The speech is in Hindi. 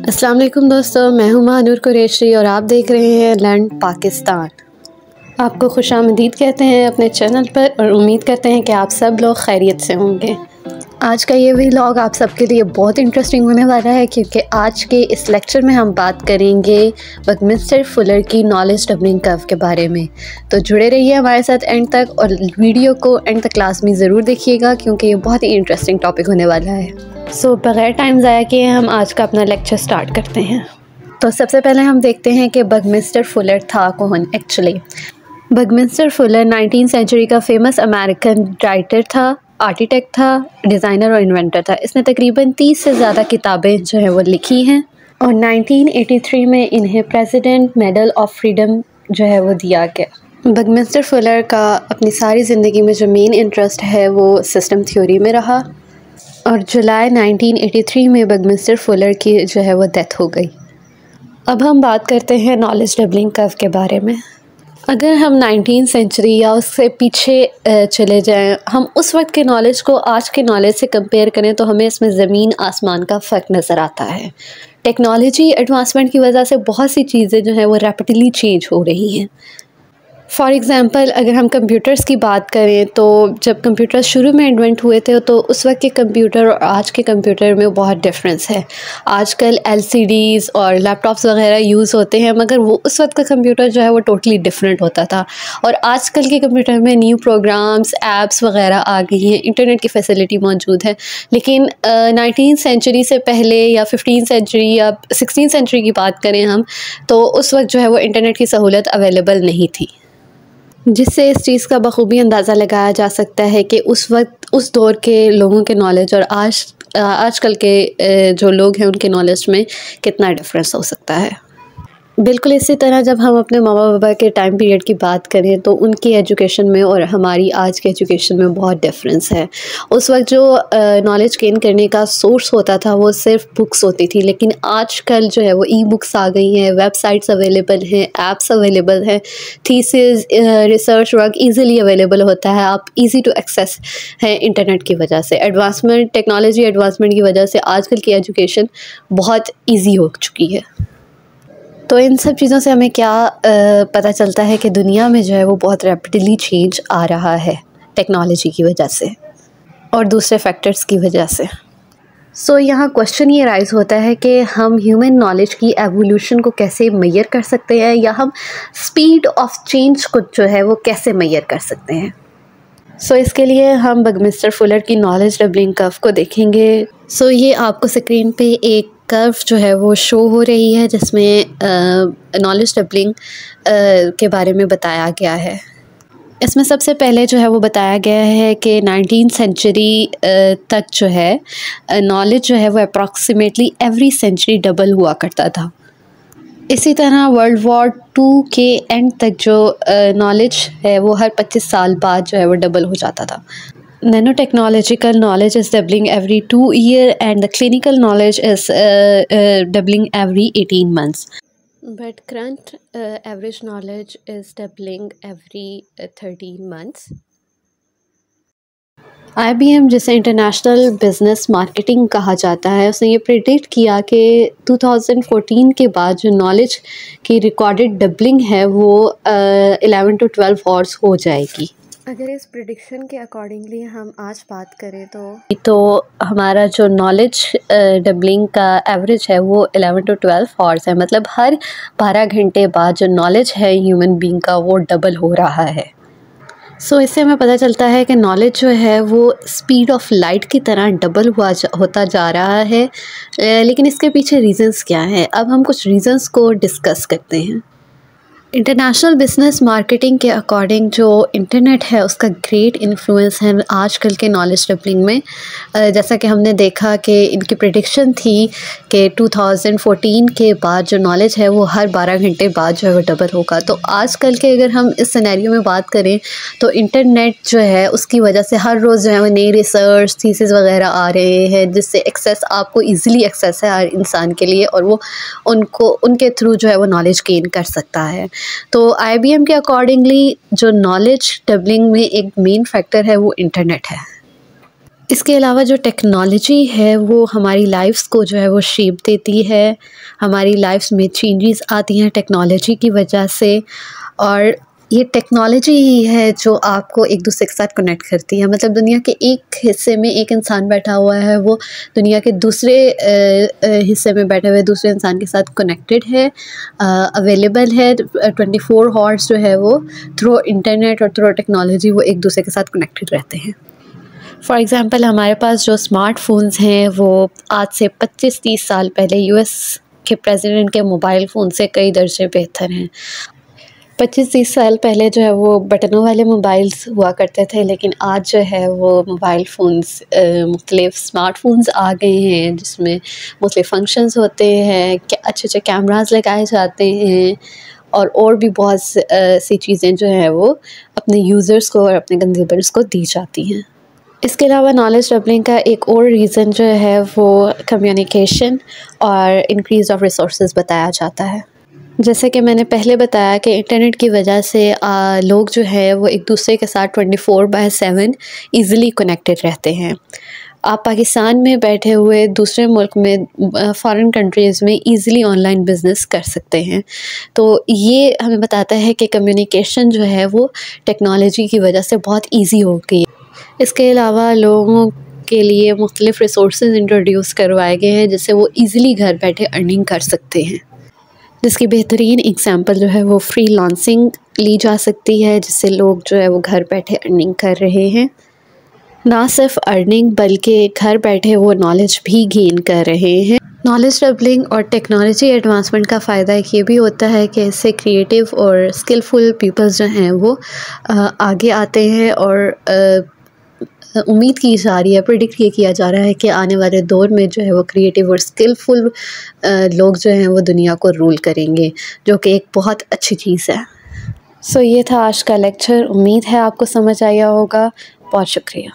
अस्सलाम वालेकुम दोस्तों, मैं हूं महानूर कुरैशी और आप देख रहे हैं लर्न पाकिस्तान। आपको खुशामदीद कहते हैं अपने चैनल पर और उम्मीद करते हैं कि आप सब लोग खैरियत से होंगे। आज का ये व्लॉग आप सबके लिए बहुत इंटरेस्टिंग होने वाला है क्योंकि आज के इस लेक्चर में हम बात करेंगे बकमिंस्टर फुलर की नॉलेज डबलिंग कर्व के बारे में। तो जुड़े रहिए हमारे साथ एंड तक और वीडियो को एंड तक क्लास में ज़रूर देखिएगा क्योंकि ये बहुत ही इंटरेस्टिंग टॉपिक होने वाला है। सो बग़ैर टाइम ज़ाया किए हम आज का अपना लेक्चर स्टार्ट करते हैं। तो सबसे पहले हम देखते हैं कि बकमिंस्टर फुलर था कौन एक्चुअली। बकमिंस्टर फुलर 19वीं सेंचुरी का फेमस अमेरिकन राइटर था, आर्किटेक्ट था, डिज़ाइनर और इन्वेंटर था। इसने तकरीबन 30 से ज़्यादा किताबें जो हैं वो लिखी हैं और 1983 में इन्हें प्रेसिडेंट मेडल ऑफ फ्रीडम जो है वो दिया गया। बकमिंस्टर फुलर का अपनी सारी ज़िंदगी में जो मेन इंटरेस्ट है वो सिस्टम थ्योरी में रहा और जुलाई 1983 में बकमिंस्टर फुलर की जो है वो डेथ हो गई। अब हम बात करते हैं नॉलेज डबलिंग कर्व के बारे में। अगर हम 19वीं सेंचुरी या उससे पीछे चले जाएं, हम उस वक्त के नॉलेज को आज के नॉलेज से कंपेयर करें तो हमें इसमें ज़मीन आसमान का फ़र्क नज़र आता है। टेक्नोलॉजी एडवांसमेंट की वजह से बहुत सी चीज़ें जो हैं वो रैपिडली चेंज हो रही हैं। फॉर एग्ज़ाम्पल अगर हम कंप्यूटर्स की बात करें तो जब कंप्यूटर्स शुरू में इन्वेंट हुए थे तो उस वक्त के कंप्यूटर और आज के कंप्यूटर में बहुत डिफरेंस है। आजकल LCDs और लैपटॉप्स वगैरह यूज़ होते हैं मगर वो उस वक्त का कंप्यूटर जो है वो टोटली डिफरेंट होता था। और आजकल के कंप्यूटर में न्यू प्रोग्राम्स, ऐप्स वगैरह आ गई हैं, इंटरनेट की फैसिलिटी मौजूद है। लेकिन 19वीं सेंचुरी से पहले या 15वीं सेंचुरी या 16वीं सेंचुरी की बात करें हम तो उस वक्त जो है वो इंटरनेट की सहूलत अवेलेबल नहीं थी, जिससे इस चीज़ का बखूबी अंदाज़ा लगाया जा सकता है कि उस वक्त उस दौर के लोगों के नॉलेज और आजकल के जो लोग हैं उनके नॉलेज में कितना डिफरेंस हो सकता है। बिल्कुल इसी तरह जब हम अपने मामा बाबा के टाइम पीरियड की बात करें तो उनकी एजुकेशन में और हमारी आज के एजुकेशन में बहुत डिफरेंस है। उस वक्त जो नॉलेज गेन करने का सोर्स होता था वो सिर्फ बुक्स होती थी, लेकिन आजकल जो है वो ई-बुक्स आ गई हैं, वेबसाइट्स अवेलेबल हैं, ऐप्स अवेलेबल हैं, thesis research work easily available होता है, आप ईज़ी टू एक्सेस हैं इंटरनेट की वजह से। एडवांसमेंट टेक्नोलॉजी एडवांसमेंट की वजह से आजकल की एजुकेशन बहुत ईजी हो चुकी है। तो इन सब चीज़ों से हमें क्या पता चलता है कि दुनिया में जो है वो बहुत रैपिडली चेंज आ रहा है टेक्नोलॉजी की वजह से और दूसरे फैक्टर्स की वजह से। सो यहाँ क्वेश्चन ये राइज़ होता है कि हम ह्यूमन नॉलेज की एवोल्यूशन को कैसे मेजर कर सकते हैं या हम स्पीड ऑफ चेंज को जो है वो कैसे मेजर कर सकते हैं। सो इसके लिए हम बकमिंस्टर फुलर की नॉलेज डबलिंग कर्व को देखेंगे। सो ये आपको स्क्रीन पे एक कर्व जो है वो शो हो रही है जिसमें नॉलेज डबलिंग के बारे में बताया गया है। इसमें सबसे पहले जो है वो बताया गया है कि 19वीं सेंचुरी तक जो है नॉलेज जो है वो अप्रॉक्सीमेटली एवरी सेंचुरी डबल हुआ करता था। इसी तरह वर्ल्ड वॉर 2 के एंड तक जो नॉलेज है वो हर 25 साल बाद जो है वो डबल हो जाता था। Nanotechnological knowledge is doubling every 2 years and the clinical knowledge is doubling every 18 months. But current average knowledge is doubling every 13 months. IBM जिसे इंटरनेशनल बिज़नेस मार्केटिंग कहा जाता है उसने ये प्रिडिक्ट किया कि 2014 के बाद जो नॉलेज की रिकॉर्डेड डबलिंग है वो 11 to 12 आवर्स हो जाएगी। अगर इस प्रिडिक्शन के अकॉर्डिंगली हम आज बात करें तो हमारा जो नॉलेज डबलिंग का एवरेज है वो 11 to 12 आवर्स है, मतलब हर 12 घंटे बाद जो नॉलेज है ह्यूमन बीइंग का वो डबल हो रहा है। सो इससे हमें पता चलता है कि नॉलेज जो है वो स्पीड ऑफ लाइट की तरह डबल होता जा रहा है। लेकिन इसके पीछे रीज़न्स क्या हैं, अब हम कुछ रीज़न्स को डिस्कस करते हैं। इंटरनेशनल बिज़नेस मार्केटिंग के अकॉर्डिंग जो इंटरनेट है उसका ग्रेट इन्फ्लुएंस है आजकल के नॉलेज डबलिंग में। जैसा कि हमने देखा कि इनकी प्रेडिक्शन थी कि 2014 के बाद जो नॉलेज है वो हर 12 घंटे बाद जो है वो डबल होगा। तो आजकल के अगर हम इस सिनेरियो में बात करें तो इंटरनेट जो है उसकी वजह से हर रोज़ जो है वो नई रिसर्च थीसिस वगैरह आ रहे हैं जिससे एक्सेस आपको ईज़िली एक्सेस है हर इंसान के लिए और वो उनके थ्रू जो है वो नॉलेज गेन कर सकता है। तो IBM के अकॉर्डिंगली जो नॉलेज डबलिंग में एक मेन फैक्टर है वो इंटरनेट है। इसके अलावा जो टेक्नोलॉजी है वो हमारी लाइफ्स को जो है वो शेप देती है, हमारी लाइफ्स में चेंजेस आती हैं टेक्नोलॉजी की वजह से। और ये टेक्नोलॉजी ही है जो आपको एक दूसरे के साथ कनेक्ट करती है। मतलब दुनिया के एक हिस्से में एक इंसान बैठा हुआ है, वो दुनिया के दूसरे हिस्से में बैठे हुए दूसरे इंसान के साथ कनेक्टेड है, अवेलेबल है 24 हॉर्स जो है वो थ्रू इंटरनेट और थ्रू टेक्नोलॉजी वो एक दूसरे के साथ कनेक्टेड रहते हैं। फॉर एग्ज़ाम्पल हमारे पास जो स्मार्टफ़ोन्स हैं वो आज से 25-30 साल पहले यूएस के प्रेसिडेंट के मोबाइल फ़ोन से कई दर्जे बेहतर हैं। 25-30 साल पहले जो है वो बटनों वाले मोबाइल्स हुआ करते थे, लेकिन आज जो है वो मोबाइल फ़ोन्स मुख्तलिफ़ स्मार्टफ़ोन्स आ गए हैं जिसमें मुख्तलिफ़ फंक्शंस होते हैं, अच्छे अच्छे कैमरास लगाए जाते हैं और भी बहुत सी चीज़ें जो हैं वो अपने यूज़र्स को और अपने कंज्यूमर्स को दी जाती हैं। इसके अलावा नॉलेज डबलिंग का एक और रीज़न जो है वो कम्युनिकेशन और इंक्रीज़ ऑफ रिसोर्सेज बताया जाता है। जैसे कि मैंने पहले बताया कि इंटरनेट की वजह से लोग जो है वो एक दूसरे के साथ 24/7 ईज़िली कनेक्टेड रहते हैं। आप पाकिस्तान में बैठे हुए दूसरे मुल्क में फ़ॉरेन कंट्रीज़ में ईज़िली ऑनलाइन बिज़नेस कर सकते हैं। तो ये हमें बताता है कि कम्युनिकेशन जो है वो टेक्नोलॉजी की वजह से बहुत ईज़ी हो गई। इसके अलावा लोगों के लिए मुख्तलिफ़ रिसोर्सेज इंट्रोड्यूस करवाए गए हैं जिससे वो ईज़िली घर बैठे अर्निंग कर सकते हैं, जिसकी बेहतरीन एग्ज़ाम्पल जो है वो फ्रीलांसिंग ली जा सकती है, जिससे लोग जो है वो घर बैठे अर्निंग कर रहे हैं। ना सिर्फ अर्निंग बल्कि घर बैठे वो नॉलेज भी गेन कर रहे हैं। नॉलेज डबलिंग और टेक्नोलॉजी एडवांसमेंट का फ़ायदा एक ये भी होता है कि इससे क्रिएटिव और स्किलफुल पीपल्स जो हैं वो आगे आते हैं और उम्मीद की जा रही है, प्रेडिक्ट ये किया जा रहा है कि आने वाले दौर में जो है वो क्रिएटिव और स्किलफुल लोग जो हैं वो दुनिया को रूल करेंगे, जो कि एक बहुत अच्छी चीज़ है। सो ये था आज का लेक्चर। उम्मीद है आपको समझ आया होगा। बहुत शुक्रिया।